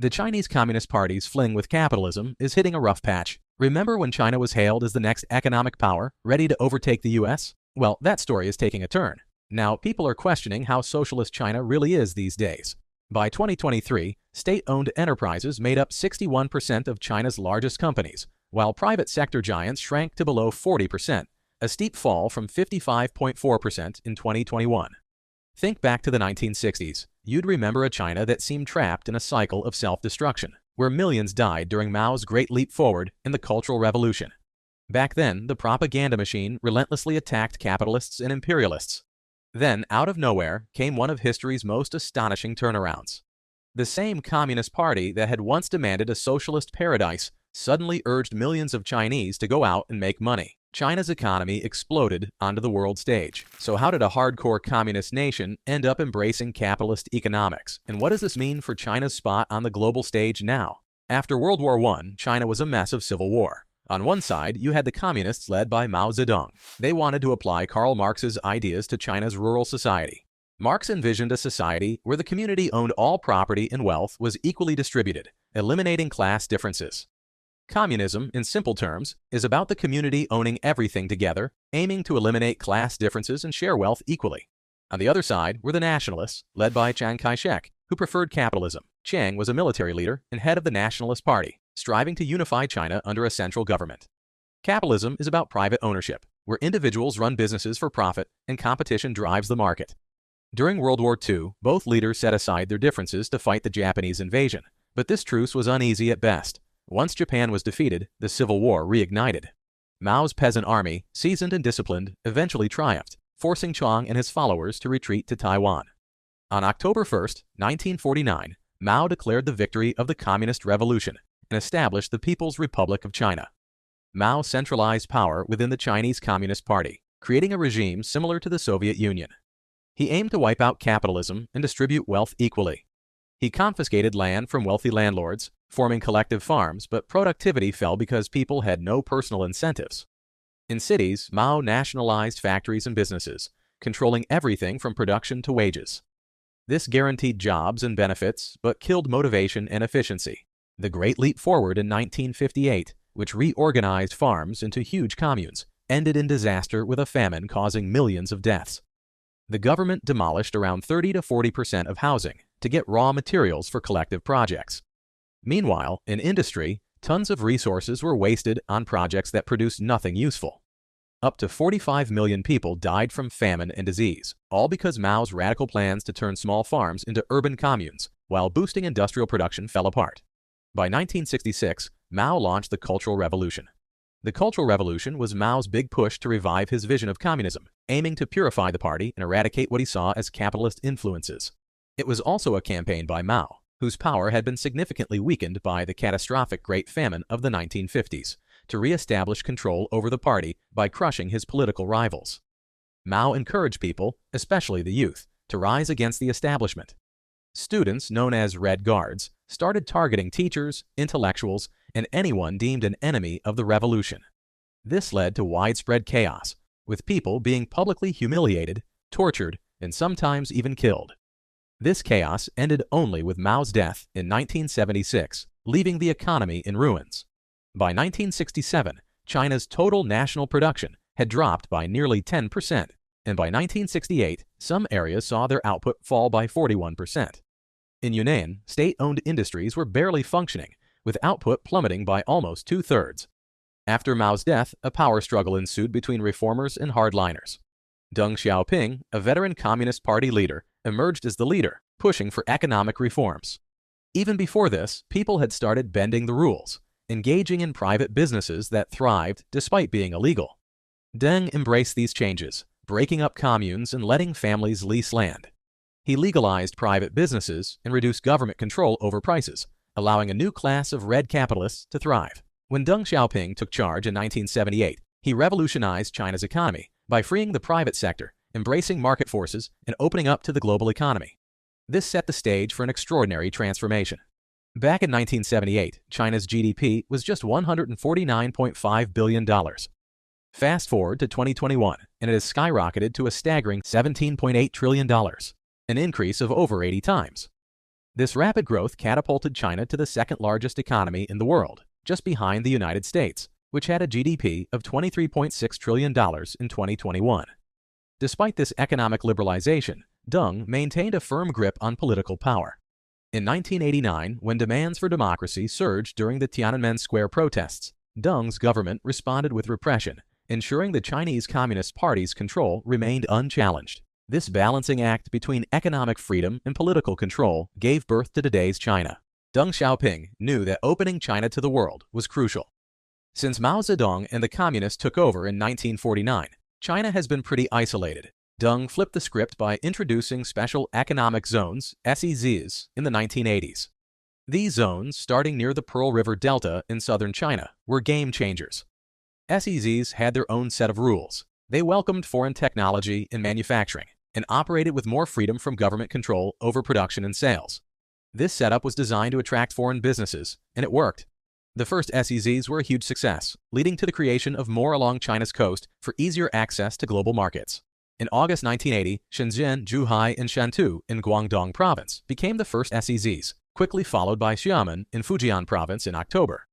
The Chinese Communist Party's fling with capitalism is hitting a rough patch. Remember when China was hailed as the next economic power, ready to overtake the US? Well, that story is taking a turn. Now, people are questioning how socialist China really is these days. By 2023, state-owned enterprises made up 61% of China's largest companies, while private sector giants shrank to below 40%, a steep fall from 55.4% in 2021. Think back to the 1960s. You'd remember a China that seemed trapped in a cycle of self-destruction, where millions died during Mao's Great Leap Forward in the Cultural Revolution. Back then, the propaganda machine relentlessly attacked capitalists and imperialists. Then, out of nowhere, came one of history's most astonishing turnarounds. The same Communist Party that had once demanded a socialist paradise suddenly urged millions of Chinese to go out and make money. China's economy exploded onto the world stage. So how did a hardcore communist nation end up embracing capitalist economics? And what does this mean for China's spot on the global stage now? After World War I, China was a mess of civil war. On one side, you had the communists led by Mao Zedong. They wanted to apply Karl Marx's ideas to China's rural society. Marx envisioned a society where the community owned all property and wealth was equally distributed, eliminating class differences. Communism, in simple terms, is about the community owning everything together, aiming to eliminate class differences and share wealth equally. On the other side were the nationalists, led by Chiang Kai-shek, who preferred capitalism. Chiang was a military leader and head of the Nationalist Party, striving to unify China under a central government. Capitalism is about private ownership, where individuals run businesses for profit and competition drives the market. During World War II, both leaders set aside their differences to fight the Japanese invasion, but this truce was uneasy at best. Once Japan was defeated, the Civil War reignited. Mao's peasant army, seasoned and disciplined, eventually triumphed, forcing Chiang and his followers to retreat to Taiwan. On October 1, 1949, Mao declared the victory of the Communist Revolution and established the People's Republic of China. Mao centralized power within the Chinese Communist Party, creating a regime similar to the Soviet Union. He aimed to wipe out capitalism and distribute wealth equally. He confiscated land from wealthy landlords, forming collective farms, but productivity fell because people had no personal incentives. In cities, Mao nationalized factories and businesses, controlling everything from production to wages. This guaranteed jobs and benefits, but killed motivation and efficiency. The Great Leap Forward in 1958, which reorganized farms into huge communes, ended in disaster with a famine causing millions of deaths. The government demolished around 30 to 40% of housing to get raw materials for collective projects. Meanwhile, in industry, tons of resources were wasted on projects that produced nothing useful. Up to 45 million people died from famine and disease, all because Mao's radical plans to turn small farms into urban communes, while boosting industrial production fell apart. By 1966, Mao launched the Cultural Revolution. The Cultural Revolution was Mao's big push to revive his vision of communism, aiming to purify the party and eradicate what he saw as capitalist influences. It was also a campaign by Mao, whose power had been significantly weakened by the catastrophic Great Famine of the 1950s, to re-establish control over the party by crushing his political rivals. Mao encouraged people, especially the youth, to rise against the establishment. Students, known as Red Guards, started targeting teachers, intellectuals, and anyone deemed an enemy of the revolution. This led to widespread chaos, with people being publicly humiliated, tortured, and sometimes even killed. This chaos ended only with Mao's death in 1976, leaving the economy in ruins. By 1967, China's total national production had dropped by nearly 10%, and by 1968, some areas saw their output fall by 41%. In Yunnan, state-owned industries were barely functioning, with output plummeting by almost two-thirds. After Mao's death, a power struggle ensued between reformers and hardliners. Deng Xiaoping, a veteran Communist Party leader, emerged as the leader, pushing for economic reforms. Even before this, people had started bending the rules, engaging in private businesses that thrived despite being illegal. Deng embraced these changes, breaking up communes and letting families lease land. He legalized private businesses and reduced government control over prices, allowing a new class of red capitalists to thrive. When Deng Xiaoping took charge in 1978, he revolutionized China's economy by freeing the private sector, embracing market forces, and opening up to the global economy. This set the stage for an extraordinary transformation. Back in 1978, China's GDP was just $149.5 billion. Fast forward to 2021, and it has skyrocketed to a staggering $17.8 trillion, an increase of over 80 times. This rapid growth catapulted China to the second largest economy in the world, just behind the United States, which had a GDP of $23.6 trillion in 2021. Despite this economic liberalization, Deng maintained a firm grip on political power. In 1989, when demands for democracy surged during the Tiananmen Square protests, Deng's government responded with repression, ensuring the Chinese Communist Party's control remained unchallenged. This balancing act between economic freedom and political control gave birth to today's China. Deng Xiaoping knew that opening China to the world was crucial. Since Mao Zedong and the Communists took over in 1949, China has been pretty isolated. Deng flipped the script by introducing special economic zones, SEZs, in the 1980s. These zones, starting near the Pearl River Delta in southern China, were game changers. SEZs had their own set of rules. They welcomed foreign technology and manufacturing, and operated with more freedom from government control over production and sales. This setup was designed to attract foreign businesses, and it worked. The first SEZs were a huge success, leading to the creation of more along China's coast for easier access to global markets. In August 1980, Shenzhen, Zhuhai, and Shantou in Guangdong Province became the first SEZs, quickly followed by Xiamen in Fujian Province in October.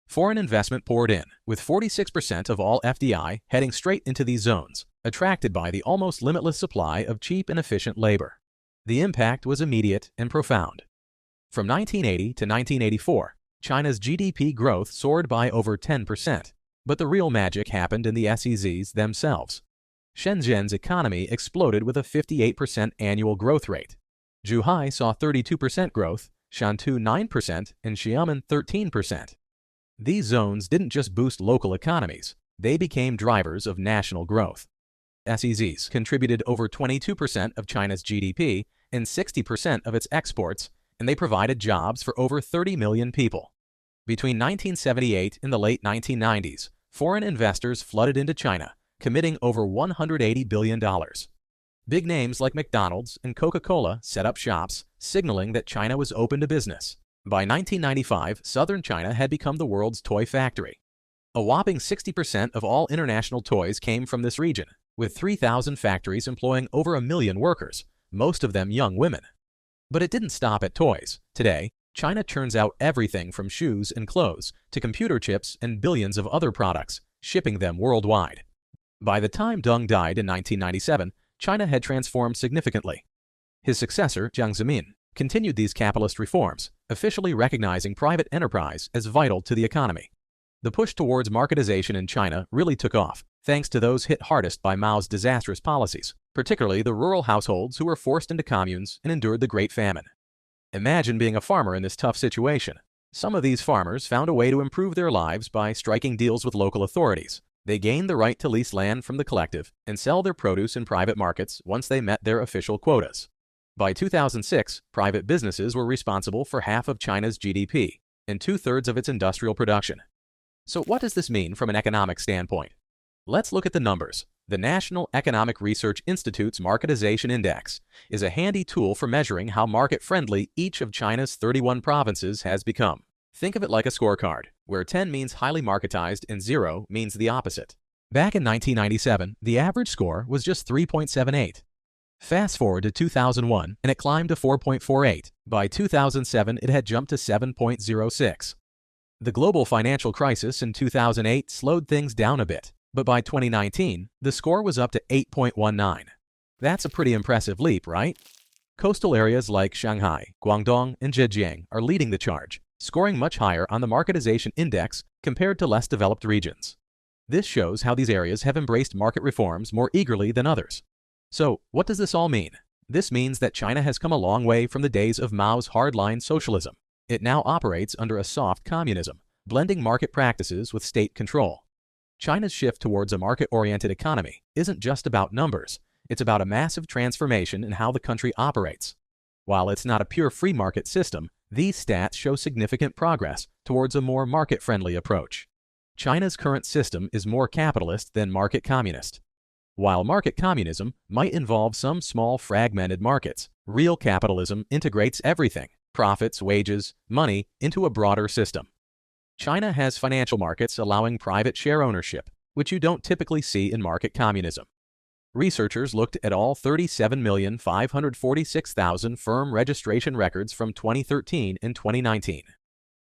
Foreign investment poured in, with 46% of all FDI heading straight into these zones, attracted by the almost limitless supply of cheap and efficient labor. The impact was immediate and profound. From 1980 to 1984, China's GDP growth soared by over 10%, but the real magic happened in the SEZs themselves. Shenzhen's economy exploded with a 58% annual growth rate. Zhuhai saw 32% growth, Shantou 9%, and Xiamen 13%. These zones didn't just boost local economies, they became drivers of national growth. SEZs contributed over 22% of China's GDP and 60% of its exports, and they provided jobs for over 30 million people. Between 1978 and the late 1990s, foreign investors flooded into China, committing over $180 billion. Big names like McDonald's and Coca-Cola set up shops, signaling that China was open to business. By 1995, southern China had become the world's toy factory. A whopping 60% of all international toys came from this region, with 3,000 factories employing over 1 million workers, most of them young women. But it didn't stop at toys. Today, China churns out everything from shoes and clothes to computer chips and billions of other products, shipping them worldwide. By the time Deng died in 1997, China had transformed significantly. His successor, Jiang Zemin, continued these capitalist reforms, officially recognizing private enterprise as vital to the economy. The push towards marketization in China really took off, thanks to those hit hardest by Mao's disastrous policies, particularly the rural households who were forced into communes and endured the Great Famine. Imagine being a farmer in this tough situation. Some of these farmers found a way to improve their lives by striking deals with local authorities. They gained the right to lease land from the collective and sell their produce in private markets once they met their official quotas. By 2006, private businesses were responsible for half of China's GDP and 2/3 of its industrial production. So what does this mean from an economic standpoint? Let's look at the numbers. The National Economic Research Institute's Marketization Index is a handy tool for measuring how market-friendly each of China's 31 provinces has become. Think of it like a scorecard, where 10 means highly marketized and 0 means the opposite. Back in 1997, the average score was just 3.78. Fast forward to 2001, and it climbed to 4.48. By 2007, it had jumped to 7.06. The global financial crisis in 2008 slowed things down a bit, but by 2019, the score was up to 8.19. That's a pretty impressive leap, right? Coastal areas like Shanghai, Guangdong, and Zhejiang are leading the charge, scoring much higher on the marketization index compared to less developed regions. This shows how these areas have embraced market reforms more eagerly than others. So, what does this all mean? This means that China has come a long way from the days of Mao's hardline socialism. It now operates under a soft communism, blending market practices with state control. China's shift towards a market-oriented economy isn't just about numbers, it's about a massive transformation in how the country operates. While it's not a pure free market system, these stats show significant progress towards a more market-friendly approach. China's current system is more capitalist than market communist. While market communism might involve some small fragmented markets, real capitalism integrates everything, profits, wages, money, into a broader system. China has financial markets allowing private share ownership, which you don't typically see in market communism. Researchers looked at all 37,546,000 firm registration records from 2013 and 2019.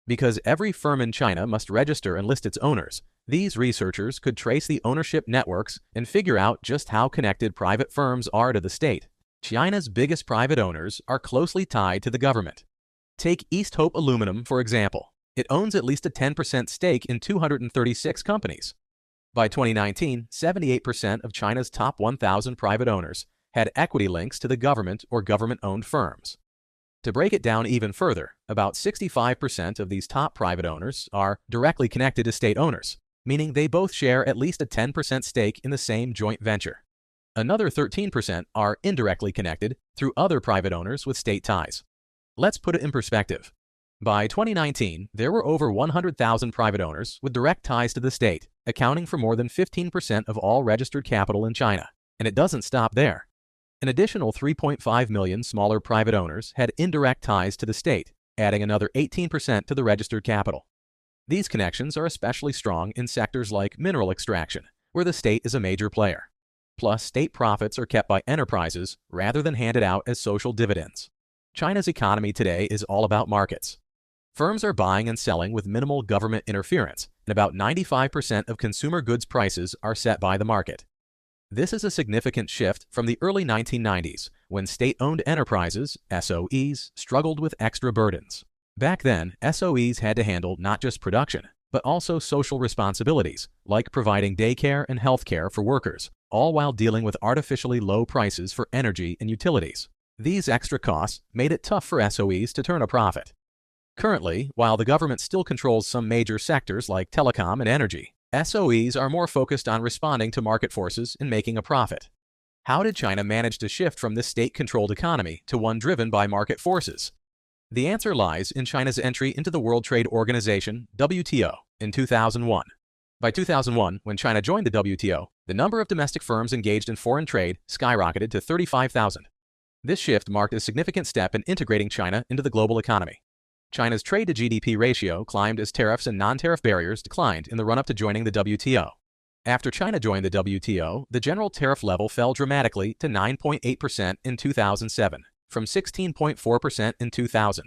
Because every firm in China must register and list its owners, these researchers could trace the ownership networks and figure out just how connected private firms are to the state. China's biggest private owners are closely tied to the government. Take East Hope Aluminum, for example. It owns at least a 10% stake in 236 companies. By 2019, 78% of China's top 1,000 private owners had equity links to the government or government-owned firms. To break it down even further, about 65% of these top private owners are directly connected to state owners, meaning they both share at least a 10% stake in the same joint venture. Another 13% are indirectly connected through other private owners with state ties. Let's put it in perspective. By 2019, there were over 100,000 private owners with direct ties to the state, accounting for more than 15% of all registered capital in China. And it doesn't stop there. An additional 3.5 million smaller private owners had indirect ties to the state, adding another 18% to the registered capital. These connections are especially strong in sectors like mineral extraction, where the state is a major player. Plus, state profits are kept by enterprises rather than handed out as social dividends. China's economy today is all about markets. Firms are buying and selling with minimal government interference, and about 95% of consumer goods prices are set by the market. This is a significant shift from the early 1990s, when state-owned enterprises, SOEs, struggled with extra burdens. Back then, SOEs had to handle not just production, but also social responsibilities, like providing daycare and healthcare for workers, all while dealing with artificially low prices for energy and utilities. These extra costs made it tough for SOEs to turn a profit. Currently, while the government still controls some major sectors like telecom and energy, SOEs are more focused on responding to market forces and making a profit. How did China manage to shift from this state-controlled economy to one driven by market forces? The answer lies in China's entry into the World Trade Organization, WTO, in 2001. By 2001, when China joined the WTO, the number of domestic firms engaged in foreign trade skyrocketed to 35,000. This shift marked a significant step in integrating China into the global economy. China's trade-to-GDP ratio climbed as tariffs and non-tariff barriers declined in the run-up to joining the WTO. After China joined the WTO, the general tariff level fell dramatically to 9.8% in 2007, from 16.4% in 2000.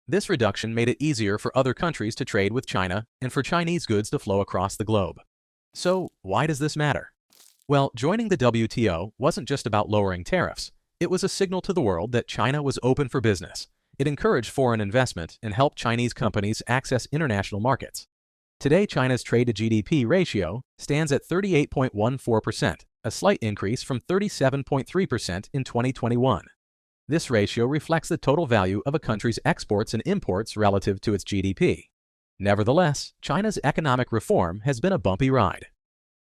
This reduction made it easier for other countries to trade with China and for Chinese goods to flow across the globe. So, why does this matter? Well, joining the WTO wasn't just about lowering tariffs. It was a signal to the world that China was open for business. It encouraged foreign investment and helped Chinese companies access international markets. Today, China's trade-to-GDP ratio stands at 38.14%, a slight increase from 37.3% in 2021. This ratio reflects the total value of a country's exports and imports relative to its GDP. Nevertheless, China's economic reform has been a bumpy ride.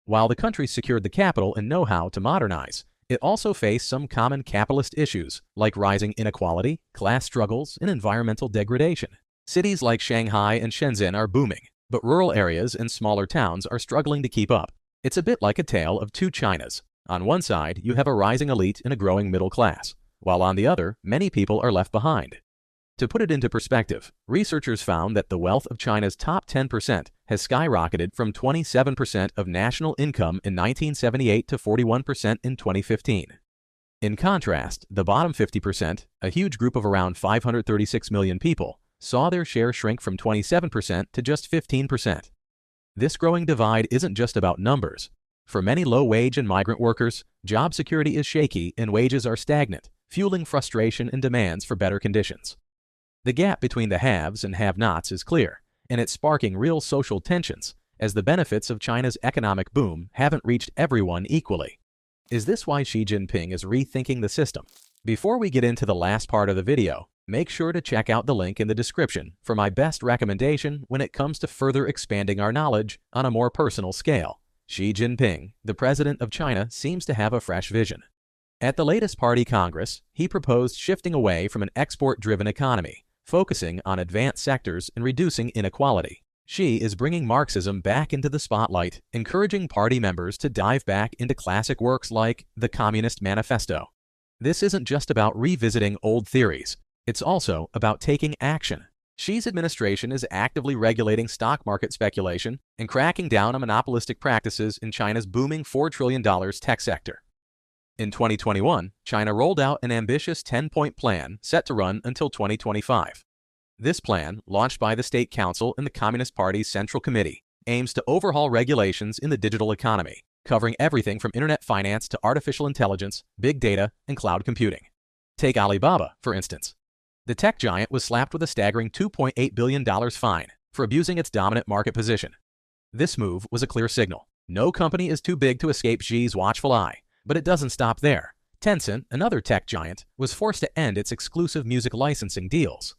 While the country secured the capital and know-how to modernize, it also faced some common capitalist issues like rising inequality, class struggles, and environmental degradation. Cities like Shanghai and Shenzhen are booming, but rural areas and smaller towns are struggling to keep up. It's a bit like a tale of two Chinas. On one side, you have a rising elite and a growing middle class, while on the other, many people are left behind. To put it into perspective, researchers found that the wealth of China's top 10% has skyrocketed from 27% of national income in 1978 to 41% in 2015. In contrast, the bottom 50%, a huge group of around 536 million people, saw their share shrink from 27% to just 15%. This growing divide isn't just about numbers. For many low-wage and migrant workers, job security is shaky and wages are stagnant, fueling frustration and demands for better conditions. The gap between the haves and have-nots is clear, and it's sparking real social tensions as the benefits of China's economic boom haven't reached everyone equally. Is this why Xi Jinping is rethinking the system? Before we get into the last part of the video, make sure to check out the link in the description for my best recommendation when it comes to further expanding our knowledge on a more personal scale. Xi Jinping, the president of China, seems to have a fresh vision. At the latest Party Congress, he proposed shifting away from an export-driven economy, focusing on advanced sectors and reducing inequality. Xi is bringing Marxism back into the spotlight, encouraging party members to dive back into classic works like the Communist Manifesto. This isn't just about revisiting old theories. It's also about taking action. Xi's administration is actively regulating stock market speculation and cracking down on monopolistic practices in China's booming $4 trillion tech sector. In 2021, China rolled out an ambitious 10-point plan set to run until 2025. This plan, launched by the State Council and the Communist Party's Central Committee, aims to overhaul regulations in the digital economy, covering everything from internet finance to artificial intelligence, big data, and cloud computing. Take Alibaba, for instance. The tech giant was slapped with a staggering $2.8 billion fine for abusing its dominant market position. This move was a clear signal. No company is too big to escape Xi's watchful eye, but it doesn't stop there. Tencent, another tech giant, was forced to end its exclusive music licensing deals.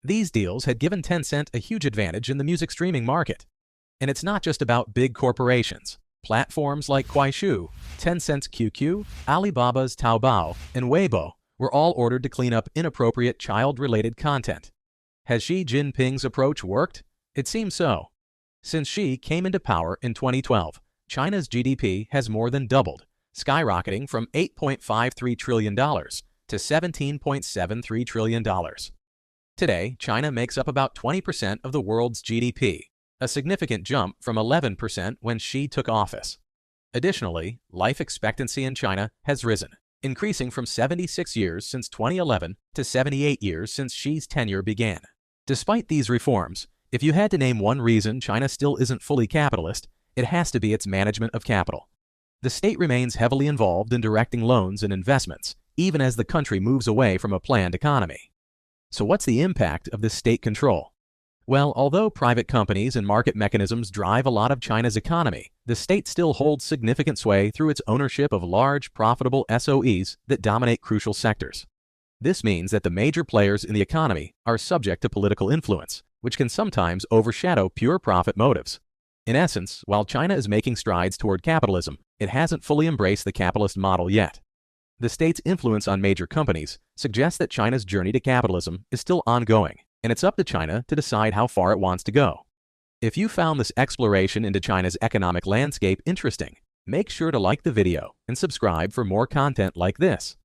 These deals had given Tencent a huge advantage in the music streaming market. And it's not just about big corporations. Platforms like Kuaishou, Tencent's QQ, Alibaba's Taobao, and Weibo were all ordered to clean up inappropriate child-related content. Has Xi Jinping's approach worked? It seems so. Since Xi came into power in 2012, China's GDP has more than doubled, skyrocketing from $8.53 trillion to $17.73 trillion. Today, China makes up about 20% of the world's GDP, a significant jump from 11% when Xi took office. Additionally, life expectancy in China has risen, increasing from 76 years since 2011 to 78 years since Xi's tenure began. Despite these reforms, if you had to name one reason China still isn't fully capitalist, it has to be its management of capital. The state remains heavily involved in directing loans and investments, even as the country moves away from a planned economy. So what's the impact of this state control? Well, although private companies and market mechanisms drive a lot of China's economy, the state still holds significant sway through its ownership of large, profitable SOEs that dominate crucial sectors. This means that the major players in the economy are subject to political influence, which can sometimes overshadow pure profit motives. In essence, while China is making strides toward capitalism, it hasn't fully embraced the capitalist model yet. The state's influence on major companies suggests that China's journey to capitalism is still ongoing, and it's up to China to decide how far it wants to go. If you found this exploration into China's economic landscape interesting, make sure to like the video and subscribe for more content like this.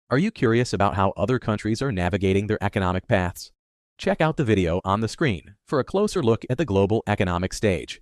Are you curious about how other countries are navigating their economic paths? Check out the video on the screen for a closer look at the global economic stage.